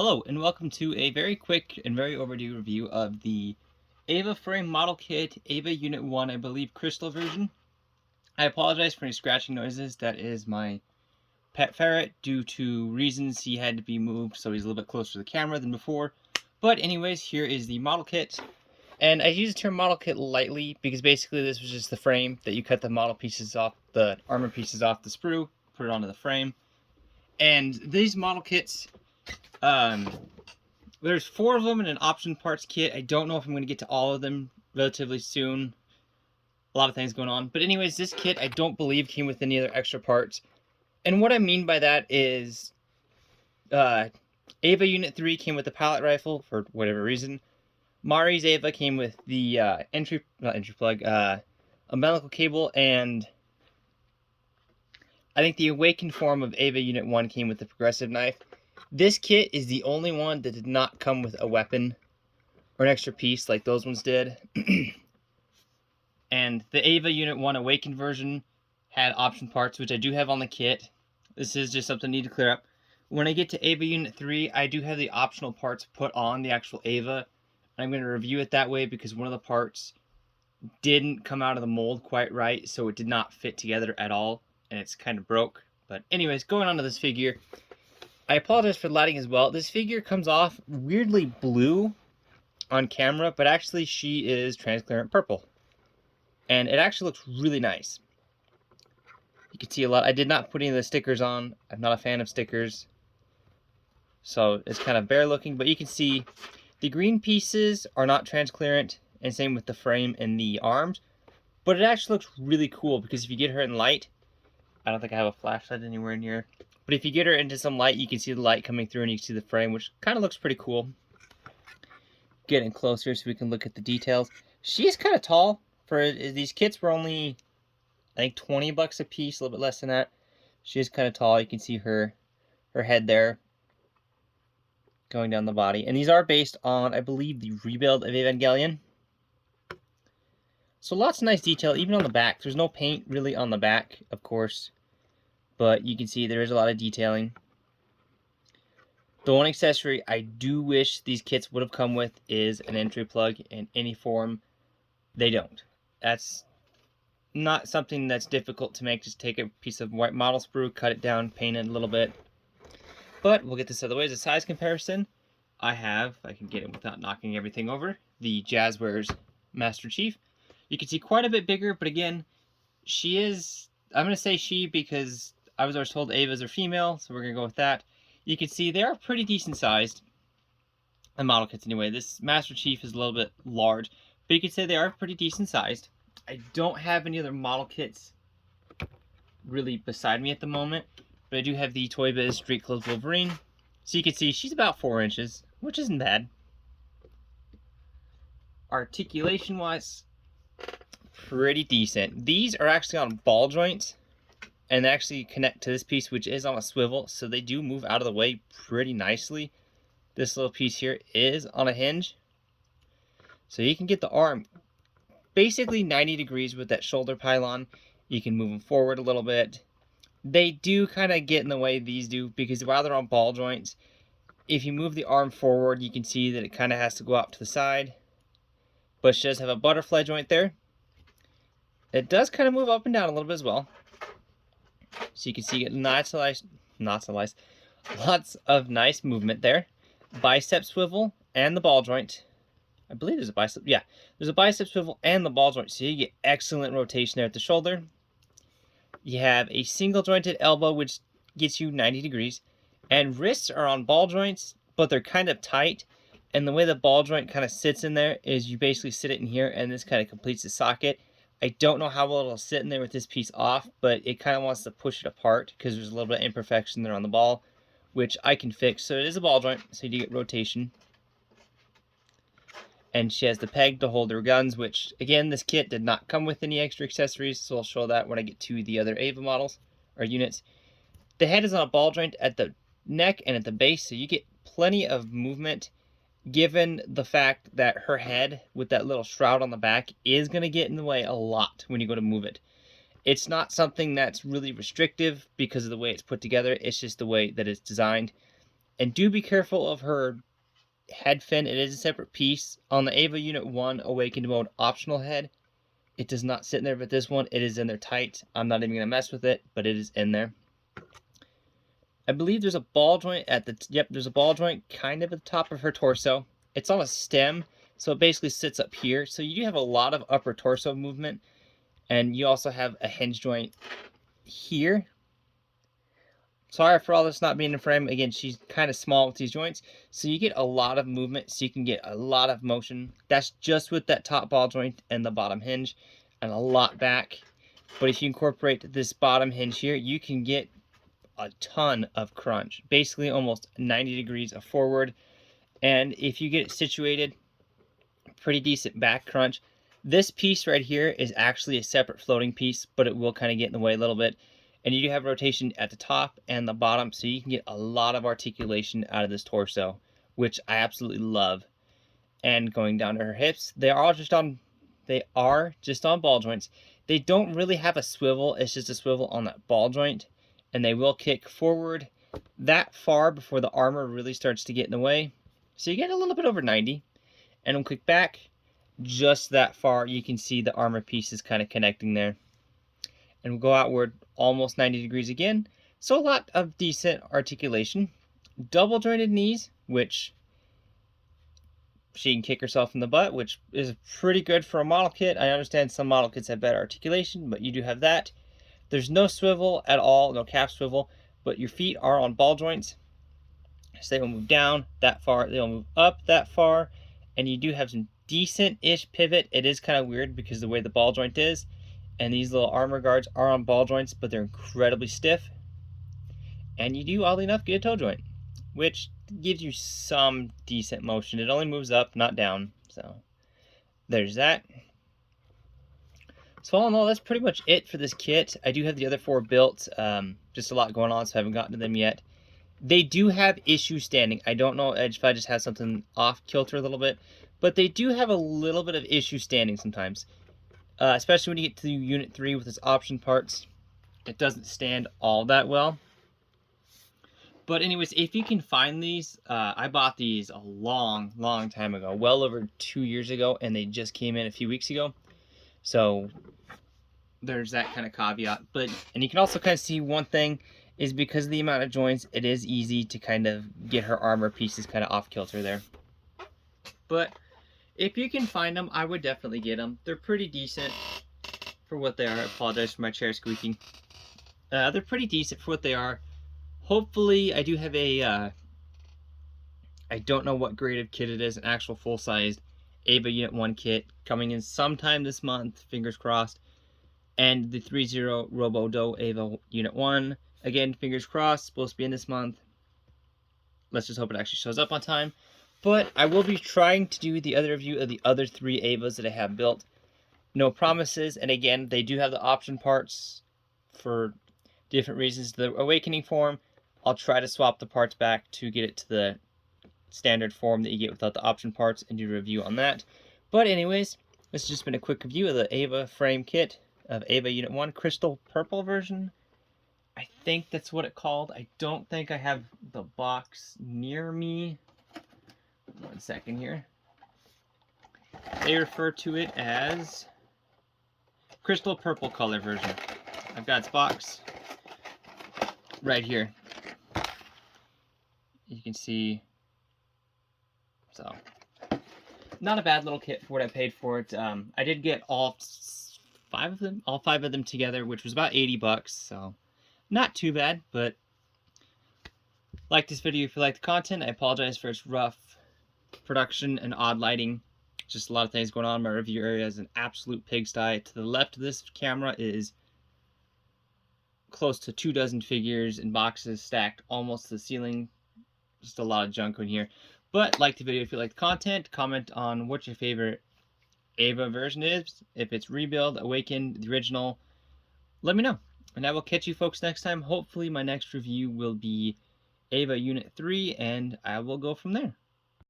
Hello and welcome to a very quick and very overdue review of the Ava frame model kit, Ava Unit 1, I believe, crystal version. I apologize for any scratching noises. That is my pet ferret due to reasons he had to be moved so he's a little bit closer to the camera than before. But anyways, here is the model kit. And I use the term model kit lightly because basically this was just the frame that you cut the model pieces off, the armor pieces off the sprue, put it onto the frame. And these model kits, there's 4 of them in an option parts kit. I don't know if I'm going to get to all of them relatively soon. A lot of things going on. But anyways, this kit I don't believe came with any other extra parts. And what I mean by that is Ava Unit 3 came with the pallet rifle for whatever reason. Mari's Ava came with the umbilical cable, and I think the awakened form of Ava Unit 1 came with the progressive knife. This kit is the only one that did not come with a weapon or an extra piece like those ones did. And the Ava Unit 1 Awakened version had option parts, which I do have on the kit. This is just something I need to clear up. When I get to Ava Unit 3, I do have the optional parts put on the actual Ava. I'm going to review it that way because one of the parts didn't come out of the mold quite right, so it did not fit together at all, and it's kind of broke. But anyways, going on to this figure. I apologize for the lighting as well. This figure comes off weirdly blue on camera, but actually she is transparent purple. And it actually looks really nice. You can see a lot. I did not put any of the stickers on. I'm not a fan of stickers. So it's kind of bare looking, but you can see the green pieces are not transparent, and same with the frame and the arms. But it actually looks really cool because if you get her in light, I don't think I have a flashlight anywhere near. But if you get her into some light, you can see the light coming through and you can see the frame, which kind of looks pretty cool. Getting closer so we can look at the details. She is kind of tall. For these kits were only, I think, 20 bucks a piece, a little bit less than that. She is kind of tall. You can see her head there going down the body. And these are based on, I believe, the rebuild of Evangelion. So lots of nice detail, even on the back. There's no paint really on the back, of course. But you can see there is a lot of detailing. The one accessory I do wish these kits would have come with is an entry plug in any form. They don't. That's not something that's difficult to make. Just take a piece of white model sprue, cut it down, paint it a little bit. But we'll get this out of the way. As a size comparison, I have, if I can get it without knocking everything over, the Jazzwares Master Chief. You can see quite a bit bigger, but again, she is, I'm going to say she because I was always told Avas are female, so we're going to go with that. You can see they are pretty decent sized. The model kits anyway. This Master Chief is a little bit large, but you can say they are pretty decent sized. I don't have any other model kits really beside me at the moment, but I do have the Toy Biz Street Clothes Wolverine. So you can see she's about 4 inches, which isn't bad. Articulation wise, pretty decent. These are actually on ball joints and they actually connect to this piece, which is on a swivel, so they do move out of the way pretty nicely. This little piece here is on a hinge, so you can get the arm basically 90 degrees with that shoulder pylon. You can move them forward a little bit. They do kind of get in the way, these do, because while they're on ball joints, if you move the arm forward, you can see that it kind of has to go out to the side. But she does have a butterfly joint there. It does kind of move up and down a little bit as well. So you can see lots of nice movement there. Bicep swivel and the ball joint. I believe there's a bicep. Yeah, there's a bicep swivel and the ball joint. So you get excellent rotation there at the shoulder. You have a single jointed elbow, which gets you 90 degrees. And wrists are on ball joints, but they're kind of tight. And the way the ball joint kind of sits in there is you basically sit it in here and this kind of completes the socket. I don't know how well it'll sit in there with this piece off, but it kind of wants to push it apart because there's a little bit of imperfection there on the ball, which I can fix. So it is a ball joint, so you do get rotation. And she has the peg to hold her guns, which, again, this kit did not come with any extra accessories, so I'll show that when I get to the other Ava models, or units. The head is on a ball joint at the neck and at the base, so you get plenty of movement, given the fact that her head with that little shroud on the back is going to get in the way a lot when you go to move it. It's not something that's really restrictive because of the way it's put together. It's just the way that it's designed. And do be careful of her head fin. It is a separate piece. On the Ava Unit 1 Awakened Mode optional head, it does not sit in there, but this one, it is in there tight. I'm not even going to mess with it, but it is in there. I believe there's a ball joint at the, yep, there's a ball joint kind of at the top of her torso. It's on a stem, so it basically sits up here. So you do have a lot of upper torso movement, and you also have a hinge joint here. Sorry for all this not being in frame. Again, she's kind of small with these joints, so you get a lot of movement, so you can get a lot of motion. That's just with that top ball joint and the bottom hinge, and a lot back. But if you incorporate this bottom hinge here, you can get a ton of crunch, basically almost 90 degrees of forward. And if you get it situated, pretty decent back crunch. This piece right here is actually a separate floating piece, but it will kind of get in the way a little bit. And you do have rotation at the top and the bottom, so you can get a lot of articulation out of this torso, which I absolutely love. And going down to her hips, they are just on ball joints. They don't really have a swivel, it's just a swivel on that ball joint, and they will kick forward that far before the armor really starts to get in the way. So you get a little bit over 90, and we'll kick back just that far. You can see the armor piece is kind of connecting there. And we'll go outward almost 90 degrees again. So a lot of decent articulation. Double jointed knees, which she can kick herself in the butt, which is pretty good for a model kit. I understand some model kits have better articulation, but you do have that. There's no swivel at all, no calf swivel, but your feet are on ball joints. So they will move down that far, they'll move up that far, and you do have some decent-ish pivot. It is kind of weird because the way the ball joint is, and these little armor guards are on ball joints, but they're incredibly stiff. And you do, oddly enough, get a toe joint, which gives you some decent motion. It only moves up, not down. So there's that. So all in all, that's pretty much it for this kit. I do have the other 4 built. Just a lot going on, so I haven't gotten to them yet. They do have issues standing. I don't know if I just have something off kilter a little bit, but they do have a little bit of issue standing sometimes. Especially when you get to Unit 3 with its option parts. It doesn't stand all that well. But anyways, if you can find these, I bought these a long time ago. Well over 2 years ago, and they just came in a few weeks ago. So there's that kind of caveat. And you can also kind of see one thing is because of the amount of joints, it is easy to kind of get her armor pieces kind of off kilter there. But if you can find them, I would definitely get them. They're pretty decent for what they are. I apologize for my chair squeaking. They're pretty decent for what they are. Hopefully, I do have a, I don't know what grade of kit it is, an actual full-sized Ava Unit 1 kit coming in sometime this month, fingers crossed. And the 3.0 Robo-Do Ava Unit 1, again, fingers crossed, supposed to be in this month. Let's just hope it actually shows up on time. But I will be trying to do the other review of the other 3 Avas that I have built. No promises, and again, they do have the option parts for different reasons. The Awakening form, I'll try to swap the parts back to get it to the standard form that you get without the option parts and do a review on that. But anyways, this has just been a quick review of the Ava frame kit of Ava Unit 1 Crystal Purple version. I think that's what it's called. I don't think I have the box near me. 1 second here. They refer to it as Crystal Purple color version. I've got its box right here. You can see. So, not a bad little kit for what I paid for it. I did get all 5 of them together, which was about 80 bucks. So, not too bad. But like this video if you like the content. I apologize for its rough production and odd lighting. Just a lot of things going on. My review area is an absolute pigsty. To the left of this camera is close to 2 dozen figures and boxes stacked almost to the ceiling. Just a lot of junk in here. But like the video if you like the content. Comment on what your favorite Ava version is. If it's Rebuild, Awakened, the original, let me know. And I will catch you folks next time. Hopefully my next review will be Ava Unit 3, and I will go from there.